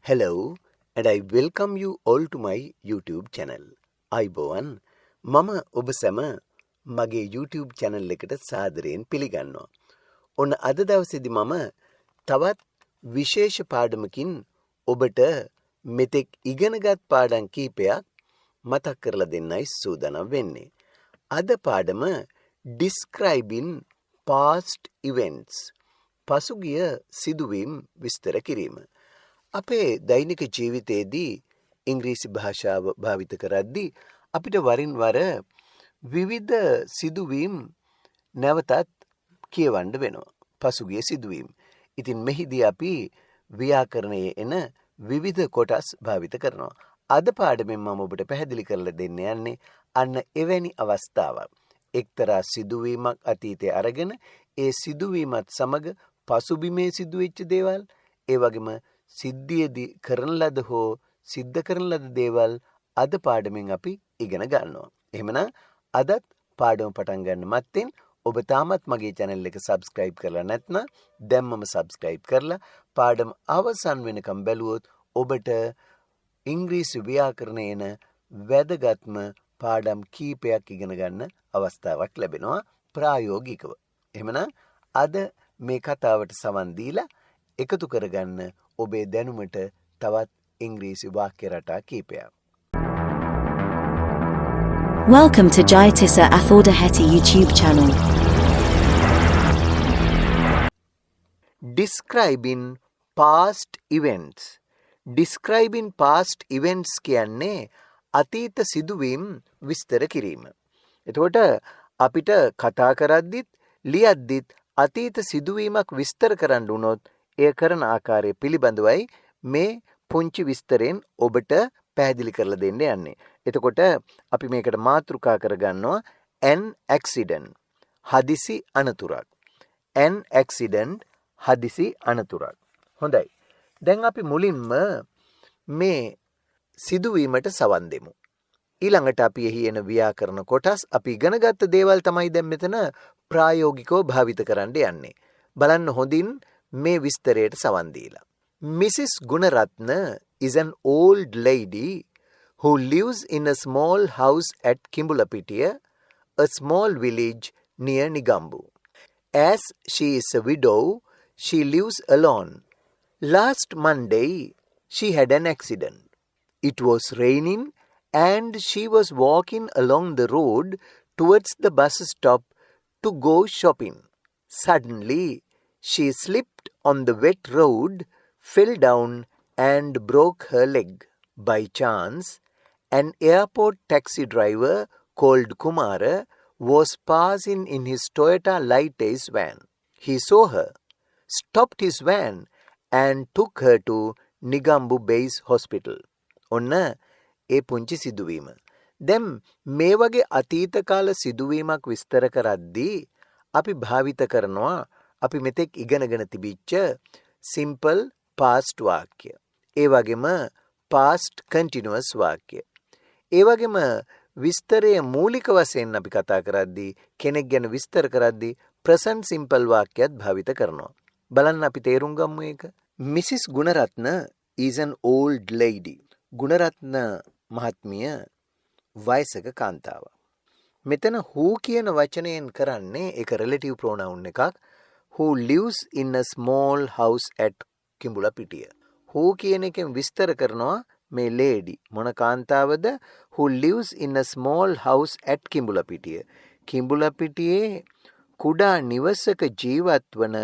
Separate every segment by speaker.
Speaker 1: Hello, and I welcome you all to my YouTube channel. අයිබෝවන් මම ඔබ සැම මගේ YouTube channel එකට සාදරයෙන් පිළිගන්නවා. ඔන්න අද දවසේදී මම තවත් විශේෂ පාඩමකින් ඔබට මෙතෙක් ඉගෙනගත් පාඩම් කීපයක් මතක් කරලා දෙන්නයි සූදානම් වෙන්නේ. අද පාඩම describing past events. පසුගිය සිදුවීම් විස්තර කිරීම. අපේ දෛනික ජීවිතයේදී ඉංග්‍රීසි භාෂාව භාවිත කරද්දී අපිට වරින් වර විවිධ සිදුවීම් නැවතත් කියවන්න වෙනවා. පසුගිය සිදුවීම්. ඉතින් මෙහිදී අපි ව්‍යාකරණයේ එන විවිධ කොටස් භාවිත කරනවා. අද පාඩමෙන් මම ඔබට පැහැදිලි කරලා දෙන්න යන්නේ අන්න එවැනි අවස්ථාවක්. එක්තරා සිදුවීමක් අතීතයේ අරගෙන ඒ සිදුවීමත් සමග පසුබිමේ සිදුවෙච්ච දේවල් ඒ වගේම සිද්ධියේදී කරන ලද හෝ සිද්ධ කරන ලද දේවල් අද පාඩමෙන් අපි ඉගෙන ගන්නවා. එහෙමනම් අදත් පාඩම පටන් ගන්න මත්තෙන් ඔබ තාමත් මගේ channel එක subscribe කරලා නැත්නම් දැම්මම subscribe කරලා පාඩම අවසන් වෙනකම් බැලුවොත් ඔබට ඉංග්‍රීසි ව්‍යාකරණයේ එන වැදගත්ම පාඩම් කීපයක් ඉගෙන ගන්න අවස්ථාවක් ලැබෙනවා ප්‍රායෝගිකව. එහෙමනම් අද මේ කතාවට සවන් දීලා එකතු කරගන්න ඔබේ දැනුමට තවත් ඉංග්‍රීසි වාක්‍ය රටා කීපයක්.
Speaker 2: Welcome to Jayatissa Athaudahetti YouTube channel.
Speaker 1: Describing past events. Describing past events කියන්නේ අතීත සිදුවීම් විස්තර කිරීම. එතකොට අපිට කතා කරද්දිත් ලියද්දිත් අතීත සිදුවීමක් විස්තර කරන්න වුණොත් එය කරන ආකාරය පිළිබඳවයි මේ පුංචි විස්තරෙන් ඔබට පැහැදිලි කරලා දෙන්න යන්නේ. එතකොට අපි මේකට මාතෘකා කරගන්නවා an accident හදිසි අනතුරක්. an accident හදිසි අනතුරක්. හොඳයි. දැන් අපි මුලින්ම මේ සිදුවීමට සවන් දෙමු. ඊළඟට අපි එහි එන ව්‍යාකරණ කොටස් අපි ඉගෙනගත්ත දේවල් තමයි දැන් මෙතන ප්‍රායෝගිකව භාවිත කරන්න යන්නේ. බලන්න හොඳින් මේ විස්තරයට සවන් දීලා. Mrs Gunaratna is an old lady who lives in a small house at Kimbulapitiya, a small village near Nigambu. As she is a widow, she lives alone. Last Monday, she had an accident. It was raining and she was walking along the road towards the bus stop to go shopping. Suddenly, she slipped on the wet road, fell down and broke her leg. By chance, an airport taxi driver called Kumara was passing in his Toyota Lightace van. He saw her, stopped his van and took her to Nigambu Base Hospital. ඔන්න ඒ පුංචි සිදුවීම. දැන් මේ වගේ අතීත කාල සිදුවීමක් විස්තර කරද්දී අපි භාවිත කරනවා අපි මෙතෙක් ඉගෙනගෙන තිබිච්ච simple past වාක්‍ය. ඒ වගේම past continuous වාක්‍ය. ඒ වගේම විස්තරයේ මූලික වශයෙන් අපි කතා කරද්දී කෙනෙක් ගැන විස්තර කරද්දී present simple වාක්‍යයත් භාවිත කරනවා. බලන්න අපි තේරුම් ගමු ඒක. Mrs Gunaratna is an old lady. Gunaratne මහත්මිය වයසක කාන්තාවක්. මෙතන who කියන වචනයෙන් කරන්නේ ඒක relative pronoun එකක්. Who lives in a small house at Kimbulapitiya. Who කියන එකෙන් විස්තර කරනවා මේ lady මොන කාන්තාවද? Who lives in a small house at Kimbulapitiya. කිඹුලපිටියේ කුඩා නිවසක ජීවත් වන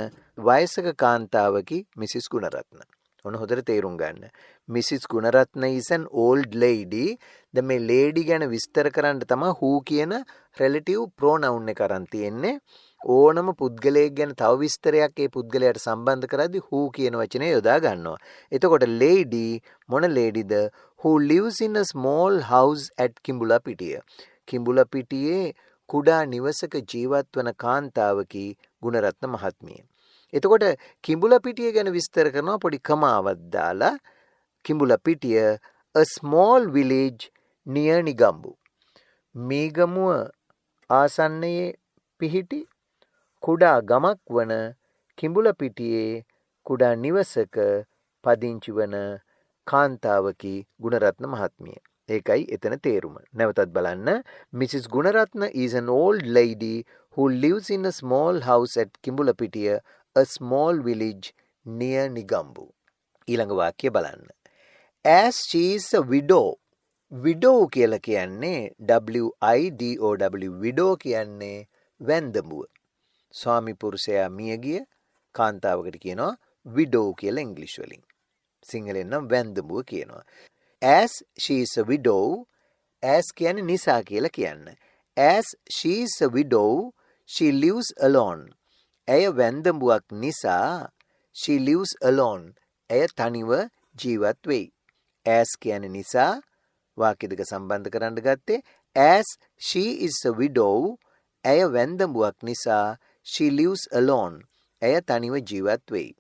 Speaker 1: වයසක කාන්තාවකි මිසිස් ගුණරත්න. ඔන්න හොඳට තේරුම් ගන්න. Mrs Gunaratna is an old lady. දැන් මේ lady ගැන විස්තර කරන්න තමයි who කියන relative pronoun එක අරන් තියෙන්නේ. ඕනම පුද්ගලයෙක් ගැන තව විස්තරයක් ඒ පුද්ගලයාට සම්බන්ධ කරද්දී who කියන වචනේ යොදා ගන්නවා. එතකොට lady මොන ladyද? Who lives in a small house at Kimbulapitiya. කිඹුලපිටියේ කුඩා නිවසක ජීවත් වන කාන්තාවකි ගුණරත්න මහත්මිය. එතකොට කිඹුලපිටිය ගැන විස්තර කරනවා පොඩි කමාවක් දාලා. කිඹුලපිටිය a small village near Nigambu. Meegamuwa ආසන්නයේ පිහිටි කුඩා ගමක් වන කිඹුලපිටියේ කුඩා නිවසක පදිංචි වන කාන්තාවකි ගුණරත්න මහත්මිය. ඒකයි එතන තේරුම. නැවතත් බලන්න. Mrs Gunaratna is an old lady who lives in a small house at Kimbulapitiya, a small village near Nigambu. ඊළඟ වාක්‍ය බලන්න. As she is a widow. Widow කියලා කියන්නේ WIDOW. widow කියන්නේ වැන්දඹුව. ස්වාමි පුරුෂයා මියගිය කාන්තාවකට කියනවා widow කියලා ඉංග්‍රීසි වලින්. සිංහලෙන් නම් වැන්දඹුව කියනවා. As she is a widow, as කියන්නේ නිසා කියලා කියන්න. As she is a widow, she lives alone. ඇය වැන්දඹුවක් නිසා she lives alone. ඇය තනිව ජීවත් වෙයි. As කියන්නේ නිසා වාක්‍ය දෙක සම්බන්ධ කරන්න ගත්තේ. As she is a widow, ඇය වැන්දඹුවක් නිසා she lives alone. ඇය තනිව ජීවත් වෙයි.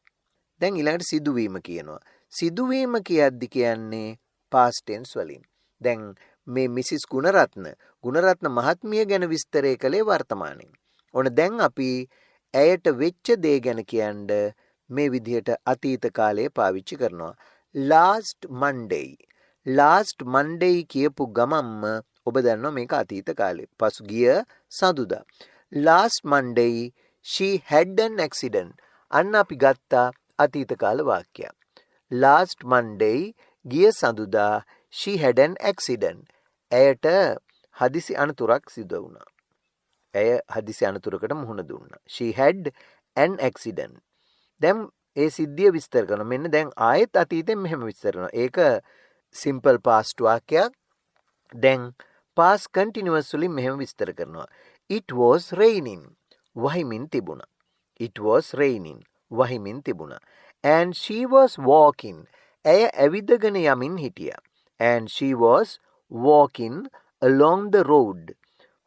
Speaker 1: දැන් ඊළඟට සිදුවීම කියනවා. සිදුවීම කියද්දි කියන්නේ past tense වලින්. දැන් මේ මිසිස් ගුණරත්න මහත්මිය ගැන විස්තරය කළේ වර්තමානයේ. ඕන දැන් අපි ඇයට වෙච්ච දේ ගැන කියන්න මේ විදිහට අතීත කාලයේ පාවිච්චි කරනවා. last Monday කියපු ගමම්ම ඔබ දන්නවා මේක අතීත කාලේ. පසුගිය සඳුදා. last Monday she had an accident. අන්න අපි ගත්තා අතීත කාල වාක්‍යයක්. last Monday ගිය සඳුදා she had an accident. ඇයට හදිසි අනතුරක් සිදු වුණා. ඇය හදිසි අනතුරකට මුහුණ දුන්නා. she had an accident. දැන් ඒ සිද්ධිය විස්තර කරනවා. මෙන්න දැන් ආයෙත් අතීතයෙන් මෙහෙම විස්තර කරනවා. ඒක simple past වාක්‍යයක්. දැන් past continuous වලින් මෙහෙම විස්තර කරනවා. it was raining. වහිමින් තිබුණා. it was raining. වහිමින් තිබුණා. and she was walking. ඇය ඇවිදගෙන යමින් හිටියා. and she was walking along the road.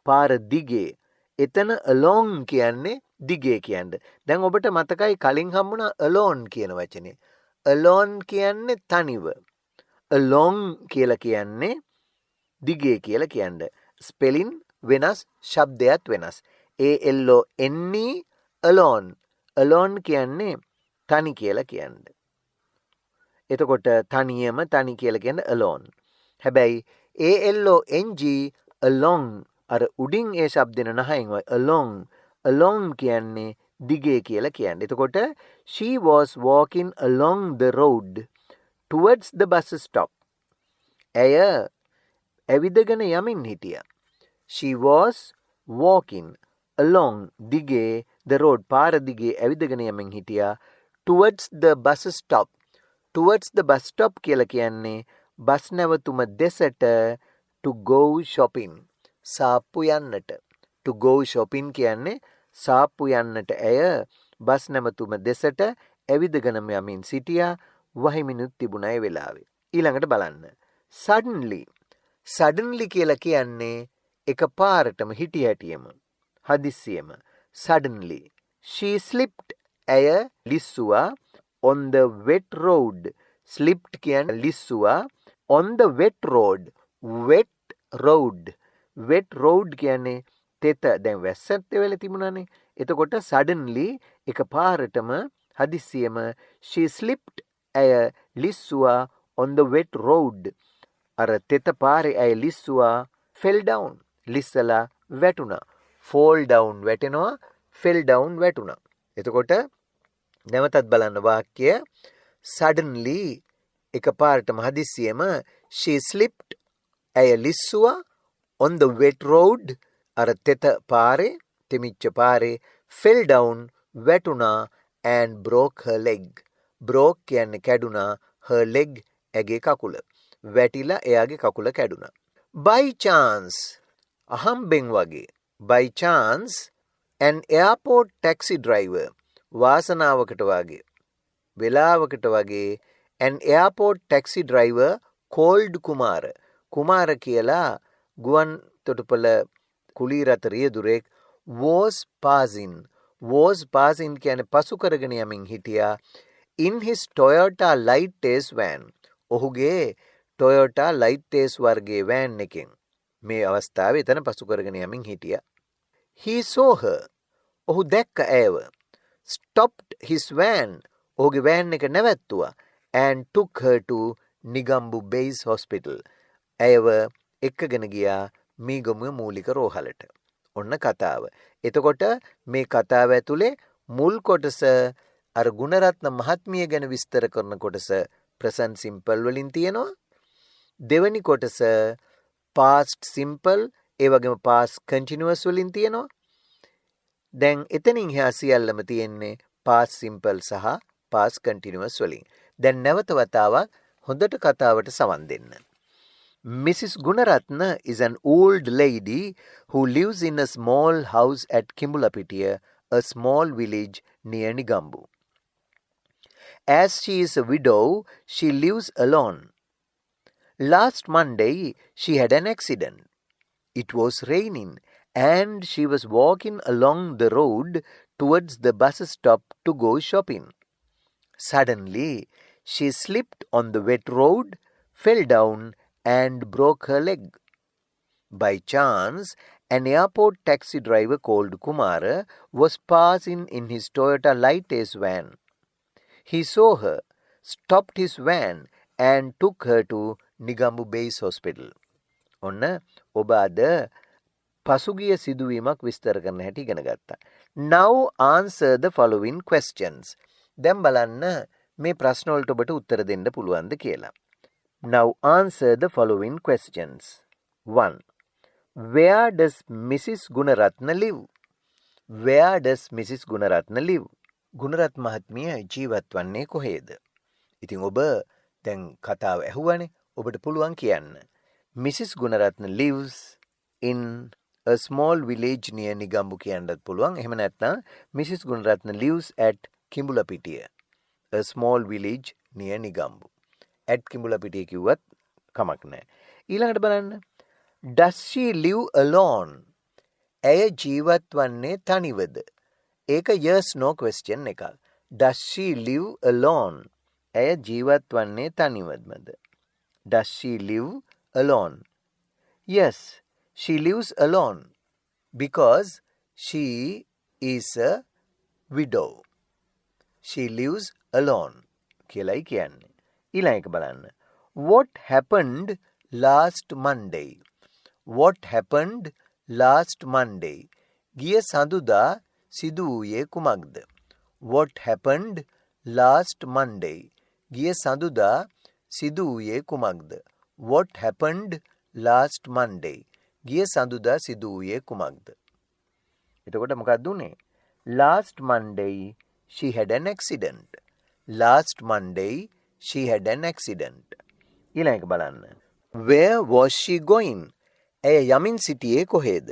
Speaker 1: පාර දිගේ. එතන along කියන්නේ දිගේ කියන්නේ. දැන් ඔබට මතකයි කලින් හම්බුණා alone කියන වචනේ. alone කියන්නේ තනිව. along කියලා කියන්නේ දිගේ කියලා කියන්නේ. ස්පෙලින් වෙනස්, ශබ්දයක් වෙනස්. ALONE alone. alone කියන්නේ තනි කියලා කියන්නේ. එතකොට තනියම තනි කියලා කියන්නේ alone. හැබැයි ALONG along අර උඩින් ඒ ශබ්දෙන නහයෙන් along කියන්නේ දිගේ කියලා කියන්නේ. එතකොට she was walking along the road towards the bus stop. ඇය ඇවිදගෙන යමින් හිටියා. she was walking along දිගේ the road පාර දිගේ ඇවිදගෙන යමින් හිටියා towards the bus stop. towards the bus stop කියලා කියන්නේ බස් නැවතුම දෙසට to go shopping. සාප්පු යන්නට. to go shopping කියන්නේ සාප්පු යන්නට ඇය බස් නැවතුම දෙසට ඇවිදගෙන යමින් සිටියා. වහිමිනුත් තිබුණා ඒ වෙලාවේ. ඊළඟට බලන්න. suddenly කියලා කියන්නේ එකපාරටම හිටි හැටියෙම හදිස්සියෙම. suddenly she slipped. ඇය ලිස්සුවා on the wet road. slipped කියන්නේ ලිස්සුවා on the wet road. wet road කියන්නේ තෙත. දැන් වැස්සත් වෙලා තිබුණානේ. එතකොට suddenly එකපාරටම හදිස්සියෙම she slipped. ඇය ලිස්සුවා on the wet road. අර තෙත පාරේ ඇය ලිස්සුවා. fell down. ලිස්සලා වැටුණා. fall down වැටෙනවා. fell down වැටුණා. එතකොට නැවතත් බලන්න වාක්‍ය. suddenly එකපාරටම හදිස්සියෙම she slipped. ඇය ලිස්සුවා on the wet road. අර තෙත පාරේ තෙමිච්ච පාරේ fell down වැටුණා and broke her leg. broke කියන්නේ කැඩුනා. her leg ඇගේ කකුල. වැටිලා එයාගේ කකුල කැඩුනා. by chance අහම්බෙන් වගේ. by chance an airport taxi driver වාසනාවකට වගේ වෙලාවකට වගේ an airport taxi driver called කුමාර කියලා ගුවන් තොටුපළ කුලී රථ රියදුරෙක් was passing කියන්නේ පසු කරගෙන යමින් හිටියා. in his Toyota light ace van. ඔහුගේ Toyota light ace වර්ගයේ van එකෙන් මේ අවස්ථාවේ එතන පසු කරගෙන යමින් හිටියා. he saw her. ඔහු දැක්ක ඇයව. stopped his van. ඔහුගේ van එක නැවැත්තුවා and took her to Negombo base hospital. ඇයව එක්කගෙන ගියා මීගමුව මූලික රෝහලට. ඔන්න කතාව. එතකොට මේ කතාව ඇතුලේ මුල් කොටස අර ගුණරත්න මහත්මිය ගැන විස්තර කරන කොටස present simple වලින් තියෙනවා. දෙවැනි කොටස past simple ඒ වගේම past continuous වලින් තියෙනවා. දැන් එතනින් එහා සියල්ලම තියෙන්නේ past simple සහ past continuous වලින්. දැන් නැවත වතාවක් හොඳට කතාවට සවන් දෙන්න. Mrs Gunaratna is an old lady who lives in a small house at Kimbulapitiya, a small village near Nigambu. As she is a widow, she lives alone. Last Monday, she had an accident. It was raining and she was walking along the road towards the bus stop to go shopping. Suddenly, she slipped on the wet road, fell down and broke her leg. By chance, an airport taxi driver called Kumara was passing in his Toyota Lightace van. He saw her, stopped his van and took her to Nigambu Base Hospital. ඔන්න ඔබ අද පසුගිය සිදුවීමක් විස්තර කරන හැටි ඉගෙන ගත්තා. Now answer the following questions. දැන් බලන්න මේ ප්‍රශ්න වලට ඔබට උත්තර දෙන්න පුළුවන්ද කියලා. Now answer the following questions. 1. Where does Mrs Gunaratna live? Where does Mrs Gunaratna live? ගුණරත් මහත්මිය ජීවත් වන්නේ කොහේද? ඉතින් ඔබ දැන් කතාව ඇහුවනේ. ඔබට පුළුවන් කියන්න. Mrs Gunaratna lives in a small village near Nigambu කියන්නත් පුළුවන්. එහෙම නැත්නම් Mrs Gunaratna lives at Kimbulapitiya, a small village near Nigambu. At Kimbulapitiya කිව්වත් කමක් නැහැ. ඊළඟට බලන්න. Does she live alone? ඇය ජීවත් වන්නේ තනිවද? ඒක yes no question එකක්. Does she live alone? ඇය ජීවත් වන්නේ තනිවද? Does she live alone? Yes, she lives alone because she is a widow. She lives alone. කියලායි කියන්නේ. ඊළඟ එක බලන්න. What happened last Monday? What happened last Monday? ගිය සඳුදා සිදු වූයේ කුමක්ද? What happened last Monday? ගිය සඳුදා සිදු වූයේ කුමක්ද? What happened last Monday? ගිය සඳුදා සිදු වූයේ කුමක්ද? එතකොට මොකක්ද උනේ? Last Monday she had an accident. Last Monday she had an accident. ඊළඟ එක බලන්න. Where was she going? ඇය යමින් සිටියේ කොහේද?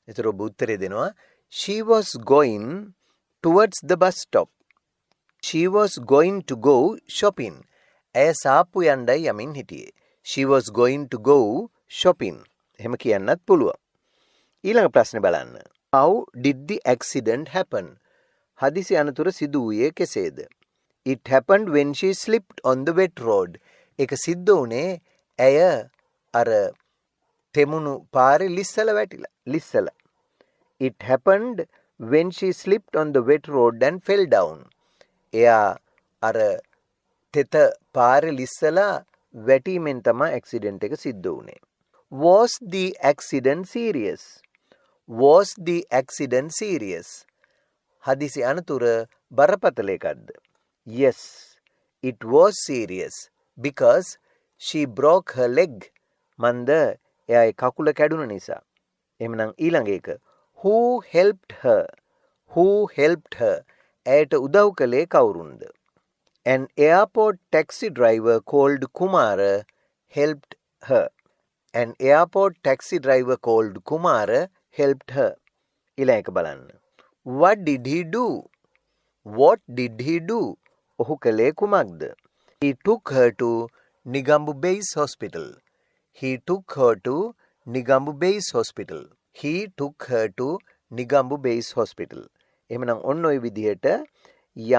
Speaker 1: එතකොට ඔබ උත්තරේ දෙනවා. She was going towards the bus stop. She was going to go shopping. ඇය සාප්පු යන්නයි යමින් හිටියේ. She was going to go shopping. එහෙම කියන්නත් පුළුවන්. ඊළඟ ප්‍රශ්නේ බලන්න. How did the accident happen? හදිසි අනතුර සිදු වූයේ කෙසේද? It happened when she slipped on the wet road. ඒක සිද්ධ වුණේ ඇය අර තෙමුණු පාරේ ලිස්සල වැටිලා. ලිස්සල. It happened when she slipped on the wet road and fell down. එයා අර තෙත පාරේ ලිස්සලා වැටීමෙන් තමයි ඇක්සිඩන්ට් එක සිද්ධ වුණේ. Was the accident serious? Was the accident serious? හදිසි අනතුර බරපතල එකක්ද? Yes, it was serious because she broke her leg. මන්ද එයාගේ කකුල කැඩුන නිසා. එහෙමනම් ඊළඟ එක. Who helped her? Who helped her? ඇයට උදව් කළේ කවුරුන්ද? An airport taxi driver called Kumara helped her. An airport taxi driver called Kumara helped her. ඊළඟ එක බලන්න. What did he do? What did he do? ඔහු කළේ කුමක්ද? He took her to Nigambu Base Hospital. He took her to Nigambu Base Hospital. He took her to Nigambu Base Hospital. එහෙමනම් ඔන්න ඔය විදිහට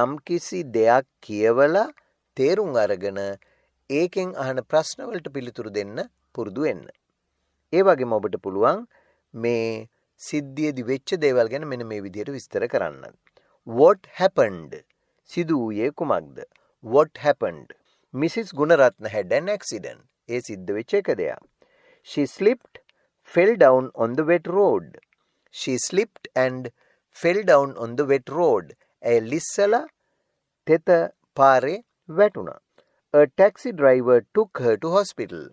Speaker 1: යම් කිසි දෙයක් කියවලා තේරුම් අරගෙන ඒකෙන් අහන ප්‍රශ්න වලට පිළිතුරු දෙන්න පුරුදු වෙන්න. ඒ වගේම ඔබට පුළුවන් මේ සිද්ධියේදී වෙච්ච දේවල් ගැන මෙන්න මේ විදිහට විස්තර කරන්න. What happened? සිදු වූයේ කුමක්ද? What happened? Mrs Gunaratna had an accident. ඒ සිද්ධ වෙච්ච එක දෙයක්. She slipped, fell down on the wet road. She slipped and fell down on the wet road. ඇය ලිස්සලා තෙත පාරේ වැටුණා. A taxi driver took her to hospital.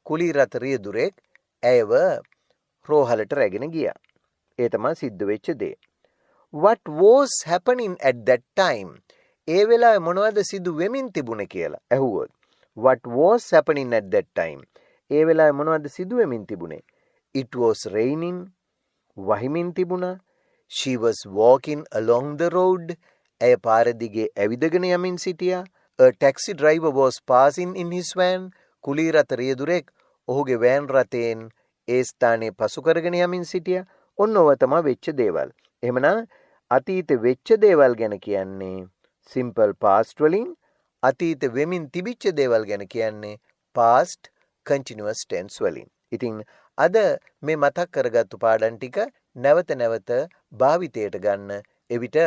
Speaker 1: කුලී රථ රියදුරෙක් ඇයව රෝහලට රැගෙන ගියා. ඒ තමයි සිද්ධ වෙච්ච දේ. What was happening at that time? ඒ වෙලාවේ මොනවද සිදු වෙමින් තිබුණේ කියලා ඇහුවොත්. What was happening at that time? ඒ වෙලාවේ මොනවද සිදු වෙමින් තිබුණේ? It was raining. වහිමින් තිබුණා. She was walking along the road. ඇය පාර දිගේ ඇවිදගෙන යමින් සිටියා. A taxi driver was passing in his van. කුලී රථ රියදුරෙක් ඔහුගේ වෑන් රථයෙන් ඒ ස්ථානයේ පසු කරගෙන යමින් සිටියා. ඔන්න ඔව තමයි වෙච්ච දේවල්. එහෙමනම් අතීත වෙච්ච දේවල් ගැන කියන්නේ simple past වලින්, අතීත වෙමින් තිබිච්ච දේවල් ගැන කියන්නේ past continuous tense වලින්. ඉතින් අද මේ මතක් කරගත්තු පාඩම් ටික නැවත නැවත භාවිතයට ගන්න. එවිට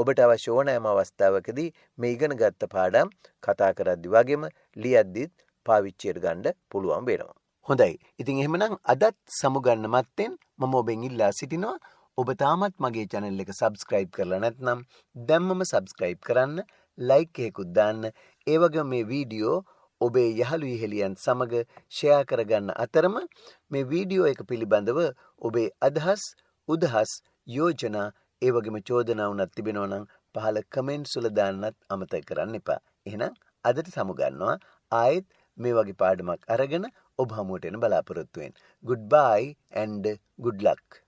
Speaker 1: ඔබට අවශ්‍ය ඕනෑම අවස්ථාවකදී මේ ඉගෙන ගත්ත පාඩම් කතා කරද්දි වගේම ලියද්දිත් පාවිච්චියට ගන්න පුළුවන් වෙනවා. හොඳයි. ඉතින් එහෙමනම් අදත් සමුගන්න මත්තෙන් මම ඔබෙන් ඉල්ලා සිටිනවා ඔබ තාමත් මගේ channel එක subscribe කරලා නැත්නම් දැම්මම subscribe කරන්න, like එකකුත් දාන්න. ඒ වගේම මේ වීඩියෝ ඔබේ යහළු ඉහෙලියන් සමග share කරගන්න අතරම මේ වීඩියෝ එක පිළිබඳව ඔබේ අදහස්, උදහස්, යෝජනා ඒ වගේම චෝදනා වුණත් තිබෙනවා නම් පහළ කමෙන්ට්ස් වල දාන්නත් අමතක කරන්න එපා. එහෙනම් අදට සමුගන්නවා. ආයෙත් මේ වගේ පාඩමක් අරගෙන ඔබ හමුවට එන බලාපොරොත්තු වෙන්න. Goodbye and good luck.